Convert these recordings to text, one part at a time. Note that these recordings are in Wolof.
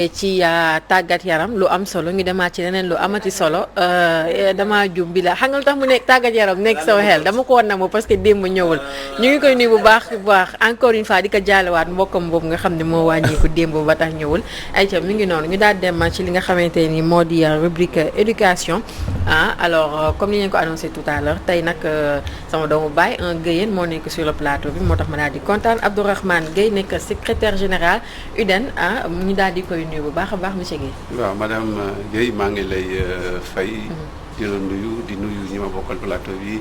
ci tàggat yaram lu am solo ñu demaat ci leneen lu amati solo dama jum bi la xam nga lu tax mu nekk tàggat yaram nekk sama xel dama ko war na parce que démb ñëwul ñu ngi koy nuyu bu baax encore une fois di ko jaalewaat mbokkam boobu nga xam ne moo wàññeeku démb ba tax ñëwul ayca mi ngi noonu ñu daal dem ci li nga xamante ni moo di rubrique éducation alors comme ni ngeen ko annoncé tout à l'heure tey nag sama doomu baay un Guèyeen moo nekk sur le plateau bi moo tax ma daal di kontaan Abdourahmane Guèye nekk secrétaire général UDEN ñu daal di koy nuyu bu baax a baax monsieur Guèye. waaw madame Guèye maa ngi lay fay. di la nuyu di nuyu ñi ma bokkal plateau bi.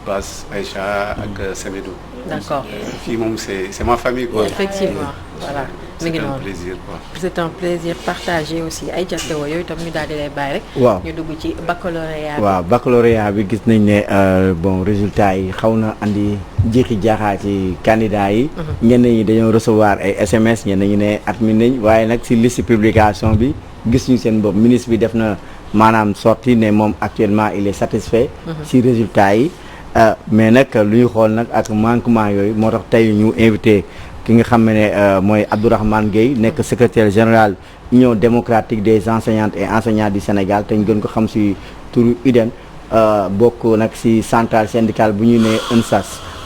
Bass Aïcha ak Semedo. d'accord fii moom c'est ma famille quoi. effectivement voilà. mi ngi noonu c'est un plaisir quoi. c'est un plaisir partagé aussi ay jàddewo yooyu itam ñu daal di lay bàyyi rek. waaw ñu dugg ci baccalauréat bi. waaw baccalauréat bi gis nañ ne bon résultat yi xaw na andi jeexi jaaxaa ci candidats yi. ñenn ñi dañoo recevoir ay SMS ñenn ñi ne admis nañ waaye nag si liste publication bi gis ñu seen bopp ministre bi def na maanaam sorti ne moom actuellement il est satisfait. si résultat yi mais nag lu ñu xool nag ak manquement yooyu moo tax tey ñu invité. ki nga xam ne mooy Abdourahmane Guèye nekk secrétaire général Union démocratique des enseignantes et enseignants du Sénégal te ñu gën ko xam si turu UDEN bokk nag si centrale syndicale bu ñu nee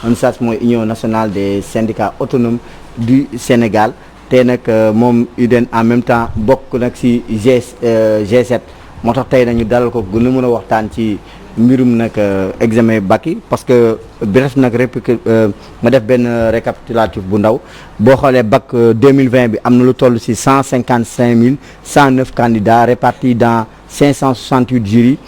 UNSAS mooy Union nationale des syndicats autonomes du Sénégal te nag moom UDEN en même temps bokk nag si G7 moo tax tey nañu dalal ko gën a mën a waxtaan ci mbirum nag examen bac yi parce que bref nag nga def benn récapitulatif bu ndaw boo xoolee bac 2020 bi am na lu toll ci 155 109 candidats répartis dans 568 jurys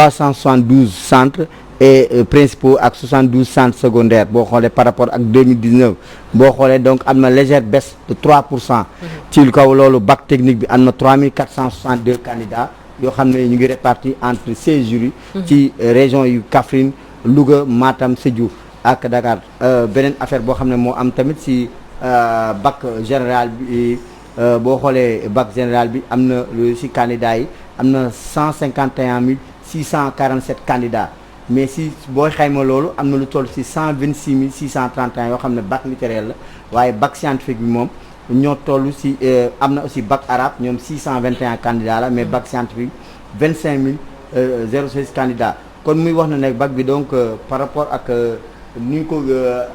372 centres et principaux ak 72 centres secondaires boo xoolee par rapport ak 2019 boo xoolee donc am na légère baisse de 3%. ci kaw loolu bac technique bi am na 3462 candidats. yoo xam ne ñu ngi répartis entre 16 jurys ci région yu Kaffrine Louga Matam Sédhiou ak Dakar beneen affaire boo xam ne moo am tamit ci bac général bi boo xoolee bac général bi am na ci candidats yi am na 151 647 candidats mais si booy xayma loolu am na lu toll ci 126 631 yoo xam ne bac littéraire la waaye bac scientifique bi moom ñoo toll ci am na aussi bac arabe ñoom 621 candidats la mais bac scientifique 25 016 candidats kon muy wax na ne bac bi donc par rapport ak ni ñu ko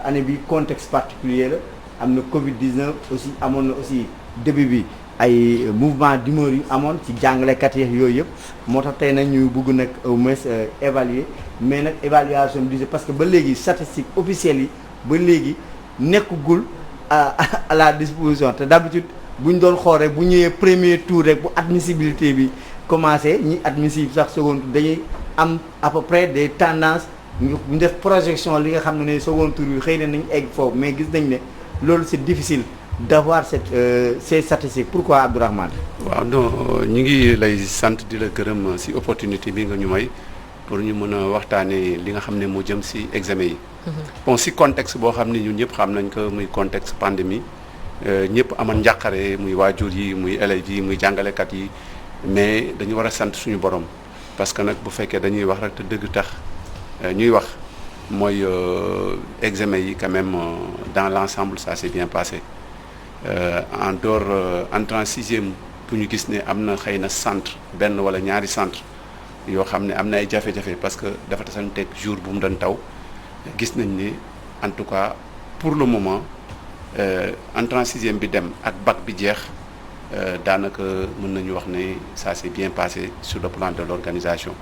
année bi contexte particulier la am na Covid 19 aussi amoon na aussi début bi ay mouvement d'humeur yu amoon ci jàngalekat yi yooyu yëpp moo tax tey nag ñu bëgg nag au moins évaluer mais nag évaluation bi parce que ba léegi statistique officielle yi ba léegi nekkagul. à la disposition te d'habitude bu ñu doon xool rek bu ñëwee premier tour rek bu admissibilité bi commencé ñi admissible sax second tour dañuy am à peu près des tendances ñu def projection li nga xam ne second tour bi xëy na nañ egg foofu mais gis nañ ne loolu c'est difficile d'avoir ces statistiques pourquoi Abdourahmane. waaw non ñu ngi lay sant di la gërëm ci opportunité bi nga ñu may pour ñu mën a waxtaanee li nga xam ne moo jëm ci examen yi. bon si contexte boo xam ne ñun ñëpp xam nañ ko muy contexte pandémie ñëpp amoon njàqare muy waajur yi muy élèves yi muy jàngalekat yi mais dañu war a sant suñu borom parce que nag bu fekkee dañuy wax rek te dëgg tax ñuy wax mooy examen yi quand même dans l'ensemble ça s'est bien passé en dehors entrant sixième bu ñu gis ne am na xëy na centre benn wala ñaari centre yoo xam ne am na ay jafe-jafe parce que dafa tasanteeg jour bu mu doon taw gis nañ ne en tout cas pour le moment entrant sixième bi dem ak bac bi jeex daanaka mën nañu wax ne ça s'est bien passé sur le plan de l'organisation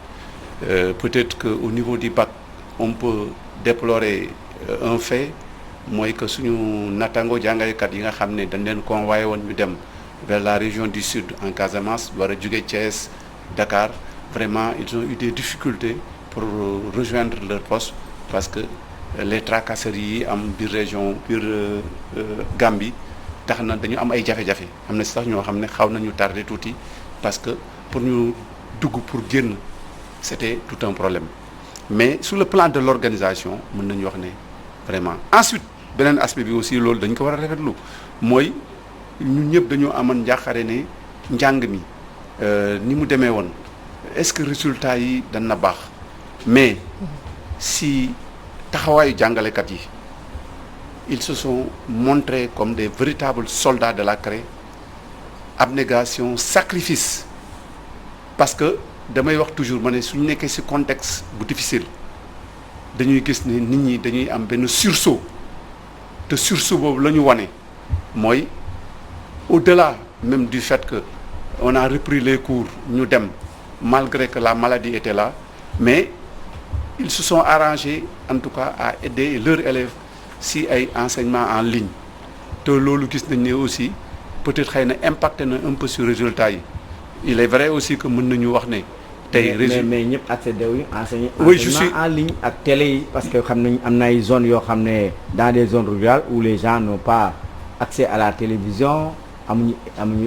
peut-être que au niveau du bac on peut déplorer un fait mooy que suñu nattango jàngalekat yi nga xam ne dañ leen convoyé woon ñu dem vers la région du sud en Casamance war a jóge Thiès Dakar vraiment ils ont eu des difficultés pour rejoindre leur poste parce que les tracasseries yi am biir région biir Gambie tax na dañu am ay jafe-jafe am na sax ñoo xam ne xaw nañu tardé tuuti parce que pour ñu dugg pour génn c'était tout un problème mais sur le plan de l'organisation mën nañu wax ne vraiment ensuite beneen aspect bi aussi loolu dañ ko war a rafetlu mooy ñun ñëpp dañoo amoon njàqare ne njàng mi ni mu demee woon est-ce que résultat yi dana baax mais si taxawaayu jàngalekat yi ils se sont montrés comme des véritables soldats de la craie abnégation sacrifice parce que damay wax toujours ma ne suñu nekkee ci contexte bu difficile dañuy gis ne nit ñi dañuy am benn sursaut te sursaut boobu la ñu wane mooy au-delà même du fait que on a repris les cours ñu dem malgré que la maladie était là mais ils se sont arrangés en tout cas à aider leurs élèves si ay enseignements en ligne te loolu gis nañ ne aussi peut-être xëy na impacté na un peu sur résultats yi il est vrai aussi que mën nañu wax ne tey mais ñëpp accédé wuñu enseigner oui je suis en ligne ak télé yi parce que xam nañ am na ay zones yoo xam ne dans des zones rurales où les gens n'ont pas accès à la télévision amuñu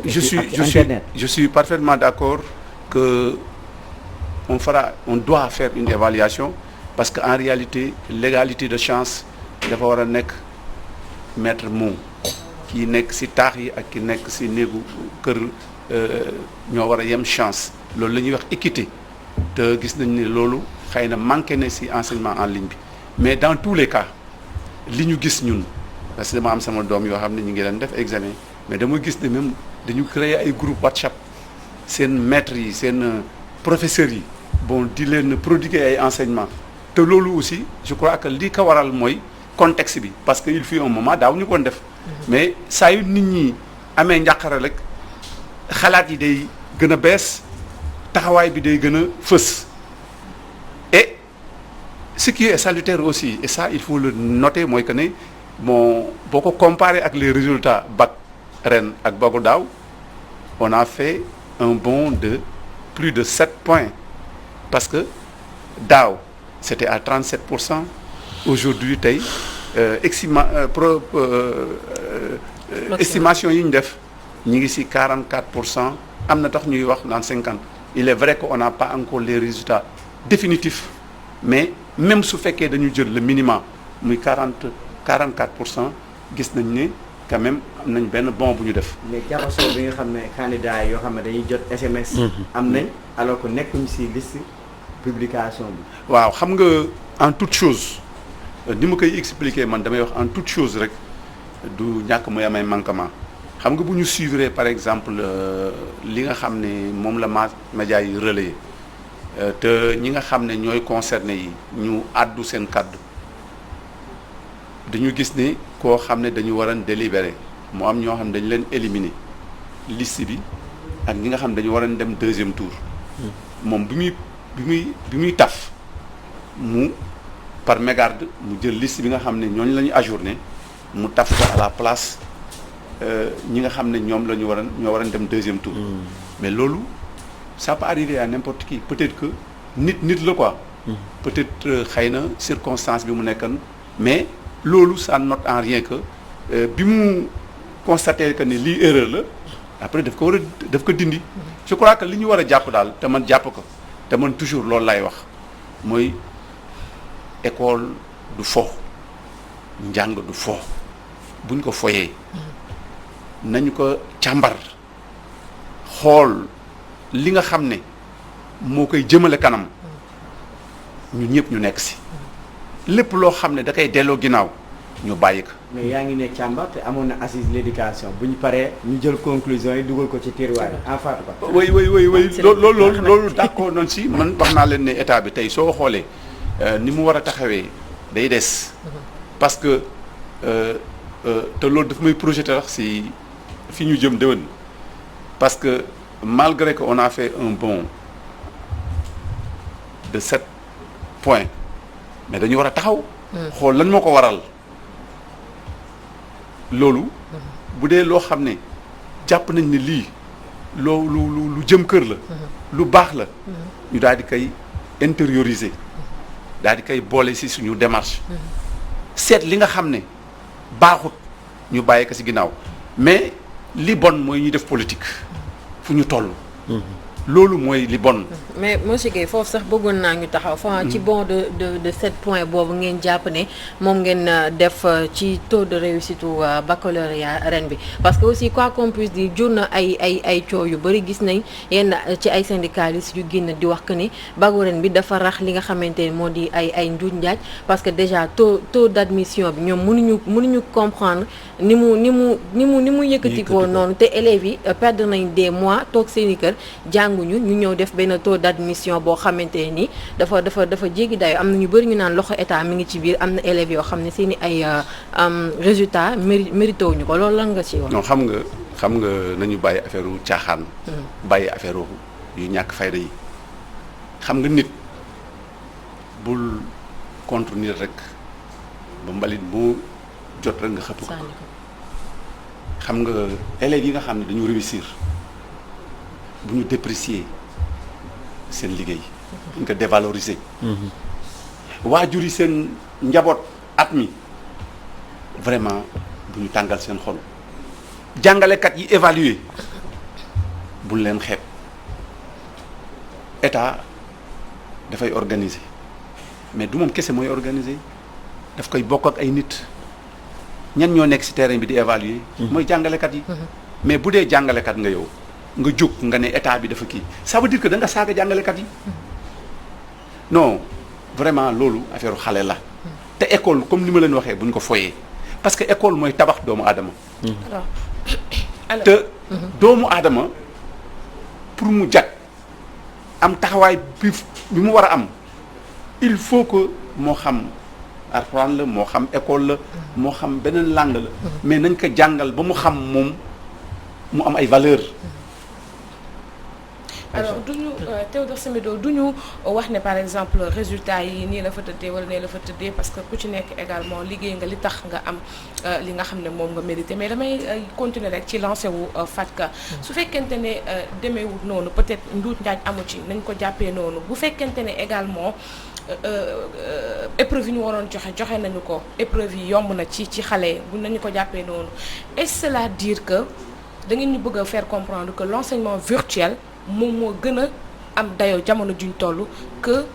internet. Je suis parfaitement d'accord que on doit faire une évaluation parce que en réalité l'égalité de chance dafa war a nekk maître mot ki nekk ci taax yi ak ki nekk ci néegu kër ñoo war a yem chance loolu la ñuy wax équité te gis nañ ne loolu xëy na manqué na ci enseignement en ligne bi mais dans tous les cas li ñu gis ñun parce que dama am sama doom yoo xam ne ñu ngi leen def examen mais dama gis ne même dañu créer ay groupe WhatsApp seen maîtres yi seen professeurs yi bon di leen prodiguer ay enseignements te loolu aussi je crois que li ko waral mooy contexte bi parce que il fut un moment daaw ñu ko def mais saa yu nit ñi amee njàqare rek xalaat yi day gën a bees taxawaay bi day gën a fës et ce qui est salutaire aussi et ça il faut le noter mooy que ne bon boo ko comparer ak les résultats bac ren ak bagu daaw on a fait un bond de plus de 7 points parce que daaw c'était à 37% aujourd'hui tey estimation yi ñu def ñu ngi ci 44% am na tax ñuy wax naan 50 il est vrai que on n'a pas encore les résultats définitifs mais même su fekkee dañu jël le minimum muy 44% gis nañ ne quand même am nañ benn bon bu ñu def. mais jaxasoo bi nga xam ne candidats yoo xam ne dañuy jot SMS. am nañ alors que nekkuñ ci liste publication bi. waaw xam nga en toute chose ni ma koy expliquer man damay wax en toute chose rek du ñàkk muy amay manquement xam nga bu ñu suivre par exemple li nga xam ne moom la médias yi relayé te ñi nga xam ne ñooy concerné yi ñu àddu seen kàddu dañu gis ne koo xam ne dañu waroon délibéré mu am ñoo xam ne dañu leen éliminer liste bi ak ñi nga xam ne dañu waroon dem deuxième tour moom bi muy taf mu par mégarde mu jël liste bi nga xam ne ñooñu la ñu ajourné mu taf ko à la place ñi nga xam ne ñoom la ñu ñoo waroon dem deuxième tour mais loolu ça peut arriver à n'importe qui peut-être que nit la quoi peut-être xëy na circonstance bi mu nekkan mais loolu ça note en rien que bi mu constaté que ne lii erreur la après daf ko dindi je crois que li ñu war a jàpp daal te man jàpp ko te man toujours loolu lay wax mooy école du fo njàng du fo buñ ko foyee nañu ko càmbar xool li nga xam ne moo koy jëmale kanam ñun ñëpp ñu nekk ci lépp loo xam ne da koy delloo ginnaaw ñu bàyyi ko. mais yaa ngi ne càmbar te amoon na assise l'éducation bu ñu paree ñu jël conclusion yi dugal ko ci tiroir yi en fait quoi. oui loolu d'accord noonu ci man wax naa leen ne état bi tey soo xoolee ni mu war a taxawee day des parce que te loolu daf may projeté wax ci fi ñu jëm déwén parce que malgré que on a fait un bond de 7 points mais dañu war a taxaw. xool lan moo ko waral. loolu bu dee loo xam ne jàpp nañ ne lii lu jëm kër la. lu baax la. ñu daal di koy intérioriser daal di koy boole ci suñu démarche. seet li nga xam ne baaxut ñu bàyyi ko ci ginnaaw mais li bon mooy ñuy def politique fu ñu toll. loolu mooy li bon. mais monsieur Guèye foofu sax bëggoon naa ñu taxaw fa ci bon de 7 points boobu ngeen jàpp ne moom ngeen def ci taux de réussite baccalauréat ren bi parce que aussi quoi qu'on puisse dire jur na ay coow yu bëri gis nañ yenn ci ay syndicalistes yu génn di wax que ni bagu ren bi dafa rax li nga xamante ne moo di ay njuuj njaaj parce que déjà taux d'admission bi ñoom mënuñu comprendre ni mu yëkkatikoo noonu te élèves yi perdre nañ des mois toog seeni kër jànguñu ñu ñëw def benn taux d'admission boo xamante ni dafa jéggi dayo am na ñu bëri ñu naan loxo état mi ngi ci biir am na élèves yoo xam ne seeni ay résultats mérité wuñu ko loolu lan nga ci wax. non xam nga nañu bàyyi affaire u caaxaan. bàyyi affaire yu ñàkk fayda yi xam nga nit bul contre nit rek ba mbalit boo jot rek nga xëpp ko xam nga élèves yi nga xam ne dañu réussir bu ñu déprécier seen liggéey ñu ko dévaloriser waajur yi seen njaboot at mi vraiment bu ñu tàngal seen xol jàngalekat yi évaluer buñ leen xeeb état dafay organiser mais du moom kese mooy organiser daf koy bokk ak ay nit ñan ñoo nekk ci terrain bi di évaluer mooy jàngalekat yi mais bu dee jàngalekat nga yow nga jóg nga ne état bi dafa kii ça veut dire que da nga saaga jàngalekat yi non vraiment loolu affaire xale la te école comme ni ma leen waxee bu ñu ko foyee parce que école mooy tabax doomu aadama te doomu aadama pour mu jag am taxawaay bi mu war a am il faut que moo xam alxuraan la moo xam école la moo xam beneen langue la mais nañ ko jàngal ba mu xam moom mu am ay valeur alors duñu Théodore Semedo duñu wax ne par exemple résultat yi nii la fa tëddee wala nee la fa tëddee parce que ku ci nekk également liggéey nga li tax nga am li nga xam ne moom nga mérité mais damay continuer rek ci lancé wu Fatka su fekkente ne demeewul noonu peut-être njuuj njaaj amu ci nañ ko jàppee noonu bu fekkente ne également épreuve yi ñu waroon joxe nañu ko épreuve yi yomb na ci xale bu nañu ko jàppee noonu est-ce cela dire que da ngeen ñu bëgg a faire comprendre que l'enseignement virtuel moom moo gën a am dayoo jamono juñ toll que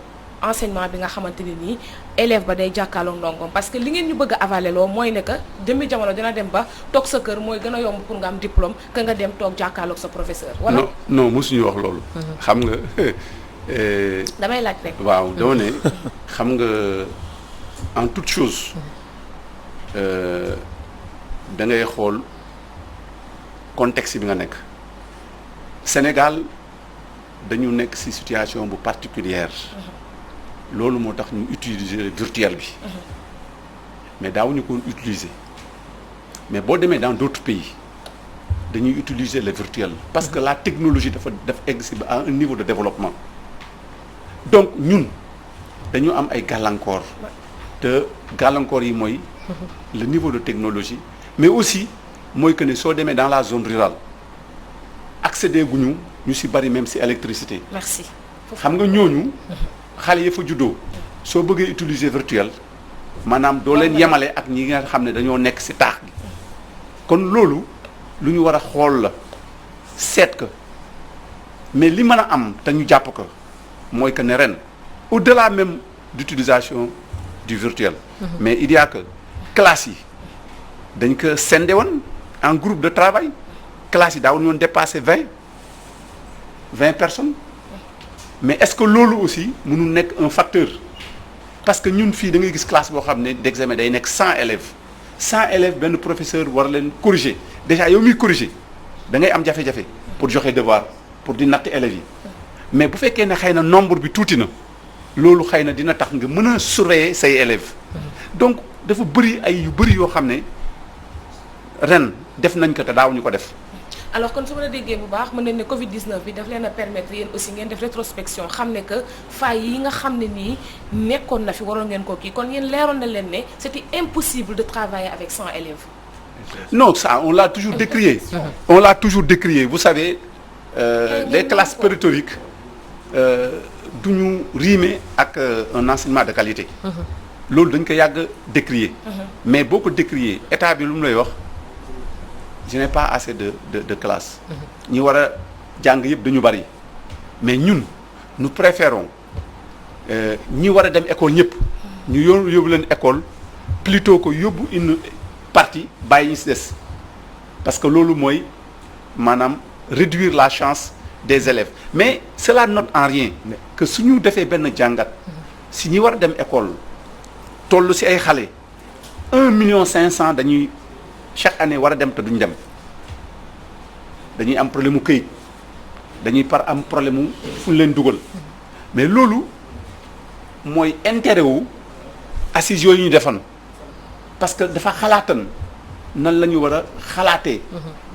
enseignement bi nga xamante ne nii élève ba day jàkkaarloo ndongoom parce que li ngeen ñu bëgg a avaler loo mooy ne que demi jamono dina dem ba toog sa kër mooy gën a yomb pour nga am diplôme que nga dem toog jàkkaarloog sa professeur. wala non mosuñu wax loolu. xam nga. damay laaj rek. waaw doo ne xam nga en toute chose da ngay xool contexte bi nga nekk Sénégal. dañu nekk ci situation bu particulière loolu moo tax ñu utiliser virtuel bi mais daawuñu ko utiliser mais boo demee dans d'autres pays dañuy utiliser le virtuel parce que la technologie dafa egg ci à un niveau de développement donc ñun dañu am ay gàllankoor te gàllankoor yi mooy le niveau de technologie mais aussi mooy que ne soo demee dans la zone rurale accéder guñu ñu ci bari même ci électricité. merci. xam nga ñooñu xale ya fa juddoo soo bëggee utiliser virtuel maanaam doo leen yemale ak ñi nga xam ne dañoo nekk ci taax gi kon loolu lu ñu war a xool la seet ko mais li mën a am te ñu jàpp ko mooy que ne ren au-delà même d'utilisation du virtuel. mais il y a que classes yi dañ ko scindé woon en groupe de travail classes yi daawuñu woon dépasser 20 personnes mais est-ce que loolu aussi mënul nekk un facteur parce que ñun fii da ngay gis classe boo xam ne d'examen day nekk 100 élèves benn professeur war leen corriger déjà yow miy corriger da ngay am jafe-jafe pour joxe devoir pour di natt élèves yi mais bu fekkee ne xëy na nombre bi tuuti na loolu xëy na dina tax nga mën a surveiller say élèves donc dafa bëri ay yu bëri yoo xam ne ren def nañ ko te daawuñu ko def. alors kon su ma la déggee bu baax mën nañ ne Covid 19 bi daf leen a permettre yéen aussi ngeen def rétrospection xam ne que failles yi nga xam ne nii nekkoon na fi waroon ngeen ko kii kon yéen leeroon na leen ne c'était impossible de travailler avec 100 élèves. non ça on l'a toujours décrié. on l'a toujours décrié vous savez les classes pléthoriques du ñu rimer ak un enseignement de qualité. loolu dañ ko yàgg décrier. mais boo ko décrier état bi lu mu lay wax. je n'ai pas assez de classe ñi war a jàng yëpp dañu bari mais ñun nous préférons ñi war a dem école ñëpp ñu yóbbu leen école plutôt que yóbbu une partie bàyyi ñu si des parce que loolu mooy maanaam réduire la chance des élèves mais cela note en rien que suñu defee benn jàngat si ñi war a dem école toll si ay xale 1,5 million dañuy chaque année war a dem te duñ dem dañuy am problème mu këyit dañuy am problème mu fu ñu leen dugal mais loolu mooy intérêt wu assises yooyu ñu defoon parce que dafa xalaatan nan la ñu war a xalaatee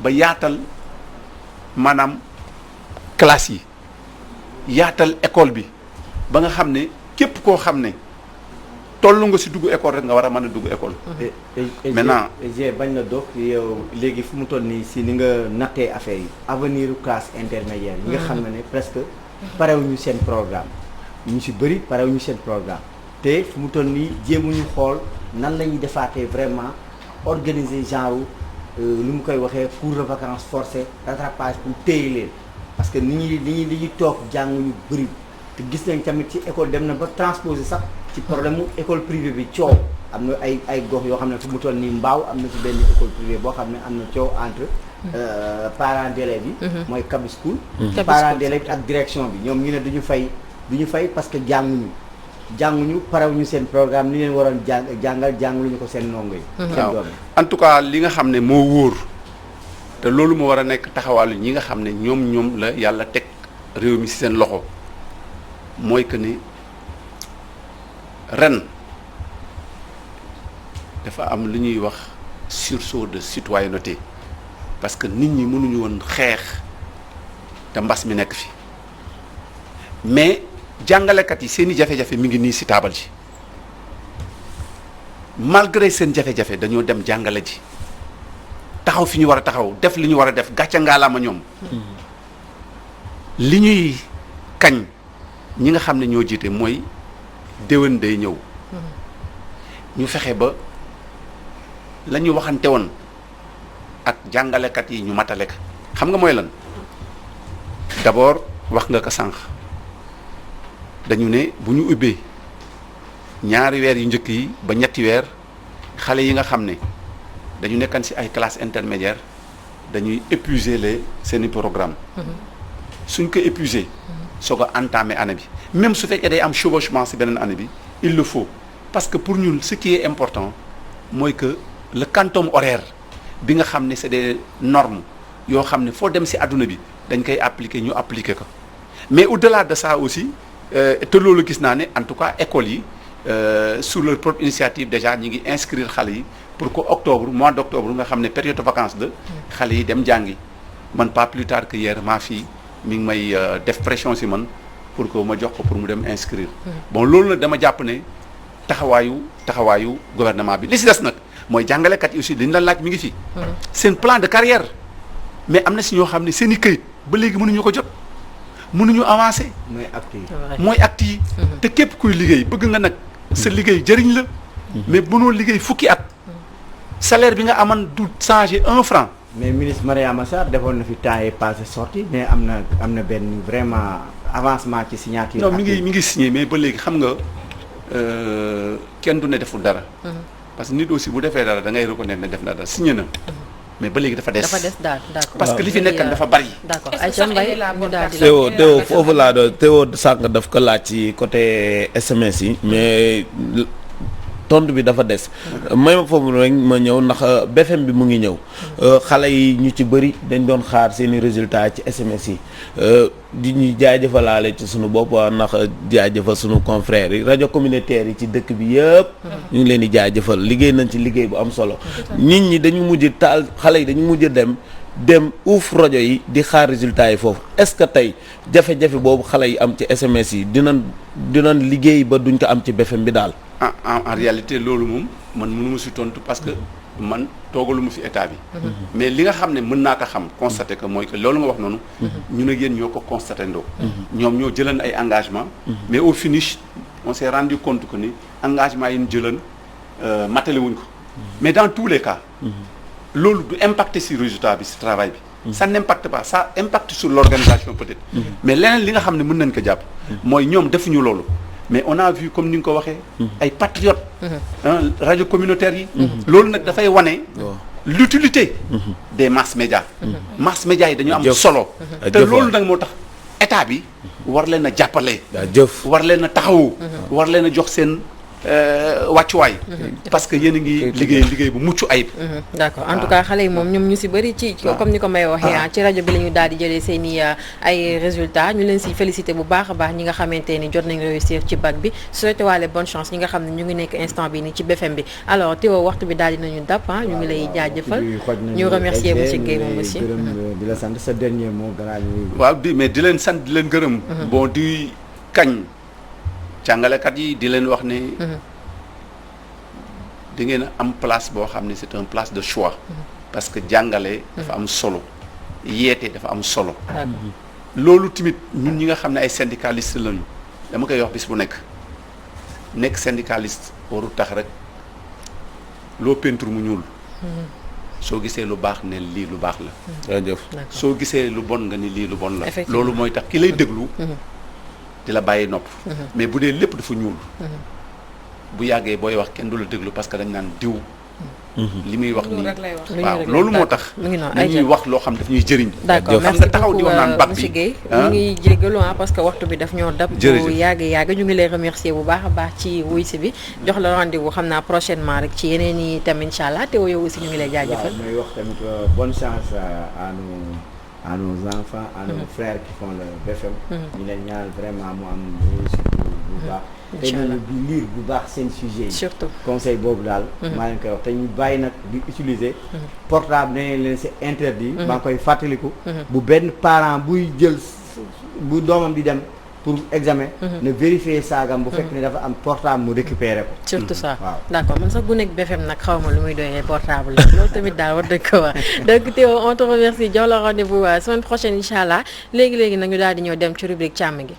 ba yaatal maanaam classe yi yaatal école bi ba nga xam ne képp koo xam ne toll nga si dugg école rek nga war a mën a dugg école. maintenant bañ na dox yow léegi fu mu toll nii si ni nga nattee affaire yi avenir classe intermédiaire yi nga xam ne presque parewuñu seen programme ñu si bëri parewuñu seen programme te fu mu toll nii jéemuñu xool nan la ñuy defaatee vraiment organiser genre lu mu koy waxee cours de vacances forcés rattrapage pour téye leen parce que nit ñi toog jànguñu bëri te gis nañ tamit ci école dem na ba transposer sax ci problème mu école privée bi coow am na ay gox yoo xam ne fu mu toll nii mbaaw am na ci benn école privée boo xam ne am na coow entre parents d'élèves yi mooy Kabi School parents d'élèves ak direction bi ñoom ñu ne duñu fay parce que jànguñu parewuñu seen programme ni leen waroon jàngaluñu ko seen ndongo yi seen doom yi en tout cas li nga xam ne moo wóor te loolu moo war a nekk taxawaalu ñi nga xam ne ñoom la yàlla teg réew mi ci seen loxo mooy que ni ren dafa am lu ñuy wax sursaut de citoyenneté parce que nit ñi mënuñu woon xeex te mbas mi nekk fi mais jàngalekat yi seeni jafe-jafe mi ngi nii ci taabal ji malgré seen jafe-jafe dañoo dem jàngale ji taxaw fi ñu war a taxaw def li ñu war a def gàcce ngaalaama ñoom li ñuy kañ ñi nga xam ne ñoo jiite mooy déwén day ñëw ñu fexe ba la ñu waxante woon ak jàngalekat yi ñu matale ko xam nga mooy lan d'abord wax nga ko sànq dañu ne bu ñu ubbee ñaari weer yu njëkk yi ba ñetti weer xale yi nga xam ne dañu nekkan ci ay classes intermédiaires dañuy épuiser seeni programme suñ ko épuiser soog a entamer année bi même su fekkee day am chevauchement ci beneen année bi il le faut parce que pour ñun ce qui est important mooy que le quantum horaire bi nga xam ne c'est des normes yoo xam ne foo dem ci àdduna bi dañ koy appliquer ñu appliquer ko mais au-delà de ça aussi te loolu gis naa ne en tout cas écoles yi sur leur propre initiative déjà ñi ngi inscrire xale yi pour que mois d'octobre nga xam ne période de vacances de xale yi dem jàngi man pas plus tard que hier maa fii mi ngi may def pression ci man pour que ma jox ko pour mu dem inscrire bon loolu nag dama jàpp ne taxawaayu gouvernement bi li ci des nag mooy jàngalekat yi aussi dañ la laaj mi ngi fi seen plan de carrière mais am na ci ñoo xam ne seen i këyit ba léegi mënuñu ko jot mënuñu avancer mooy acte yi te képp kuy liggéey bëgg nga nag sa liggéey jëriñ la mais mënoo liggéey fukki at salaire bi nga aman du changer 1 franc mais ministre Mariama Sarr defoon na fi temps yi passé sorti mais am na benn vraiment avancement ci signature non mi ngi signé mais ba léegi xam nga kenn du ne deful dara parce que nit aussi bu defee dara da ngay reconnaître ne def na dara signé na mais ba léegi dafa des daal d'accord parce que li fi nekkan dafa bari d'accord Aïcha Mbaye ñu daal di Théo foofu laa doon Théo sànq daf ko laaj ci côté SMS yi mais tontu bi dafa des may ma foofu rek ma ñëw ndax BFM bi mu ngi ñëw xale yi ñu ci bëri dañ doon xaar seeni résultats ci SMS yi di ñu jaajëfalaale ci sunu bopp ndax jaajëfal sunu confrères yi rajo communautaire yi ci dëkk bi yëpp ñu ngi leen di jaajëfal liggéey nañ ci liggéey bu am solo nit ñi dañu mujj taal xale yi dañu mujj dem uuf rajo yi di xaar résultats yi foofu est-ce que tey jafe-jafe boobu xale yi am ci SMS yi dinañ liggéey ba duñ ko am ci BFM bi daal en réalité loolu moom man mënu ma si tontu parce que man toogalu ma fi état bi mais li nga xam ne mën naa ko xam constater que mooy que loolu nga wax noonu ñun ak yéen ñoo ko constater ndoo ñoom ñoo jëlan ay engagement mais au finish on s'est rendu compte que ni engagement yi ñu jëlan matale wuñ ko mais dans tous les cas loolu du impacter si résultat bi si travail bi ça n'impacte pas, ça impacte sur l'organisation peut-être. Mais leneen li nga xam ne mën nañ ko jàpp. mooy ñoom defuñu loolu. mais on a vu comme ni nga ko waxee. ay patriotes. rajo communautaire yi. loolu nag dafay wane. l'utilité des mass médias. mass médias yi dañu am solo. te loolu nag moo tax état bi war leen a jàppale. war leen a taxawu. war leen a jox seen wàccuwaay. parce que yéen a ngi liggéey bu mucc ayib. d'accord en tout cas xale yi moom ñoom ñu si bëri ci comme ni ko may waxee ci rajo bi la ñu daal di jëlee seen i ay résultats ñu leen si félicité bu baax a baax ñi nga xamante ni jot nañ réussir ci bac bi souhaité waale bonne chance ñi nga xam ne ñu ngi nekk instant bi ni ci BFM bi alors Théo waxtu bi daal di nañu dàpp ñu ngi lay jaajëfal ñu remercier monsieur Guèye moom aussi. di la sant sa dernier mot gannaaw waaw mais di leen sant di leen gërëm. bon di kañ. jàngalekat yi di leen wax ne di ngeen am place boo xam ne c'est un place de choix parce que jàngale dafa am solo yeete dafa am solo loolu tamit ñun ñi nga xam ne ay syndicalistes lañu dama koy wax bis bu nekk syndicaliste warul tax rek loo peinture mu ñuul soo gisee lu baax ne lii lu baax la soo gisee lu bon nga ni lii lu bon la loolu mooy tax ki lay déglu di la bàyyi nopp mais bu dee lépp dafa ñuul bu yàggee booy wax kenn du la déglu parce que dañ naan diw li muy wax nii waaw loolu moo tax nañuy wax loo xam daf ñuy jëriñ d'accord xam nga taxaw di wax naan bac monsieur bi Guèye ñu ngi jéggalu parce que waxtu bi daf ñoo dab bu yàgg ñu ngi lay remercier bu baax a baax ci wuy si bi jox la rendez-vous xam naa prochainement rek ci yeneen i tam incha allah te yow aussi ñu ngi lay jaajëfal may wax tamit bonne chance à nos enfants, à nos frères qui font le BFM. ñu leen ñaanal vraiment mu am réussite bu baax. te ñu di lire bu baax seen sujet yi. surtout conseil boobu daal. maa leen koy wax te ñu bàyyi nag di utiliser. portable dañu leen c'est interdit. maa ngi koy fàttaliku. bu benn parent buy jël bu doomam di dem pour examen. ne vérifier saagam bu fekk ne dafa am portable mu récupérer ko. surtout ça waaw d'accord man sax bu nekk BFM nag xaw ma lu muy doyee portable la loolu tamit daal war dëgg ko wax donc Théo on te remercie jox la rendez-vous semaine prochaine incha allah léegi nag ñu daal di ñëw dem ci rubrique càmm gi.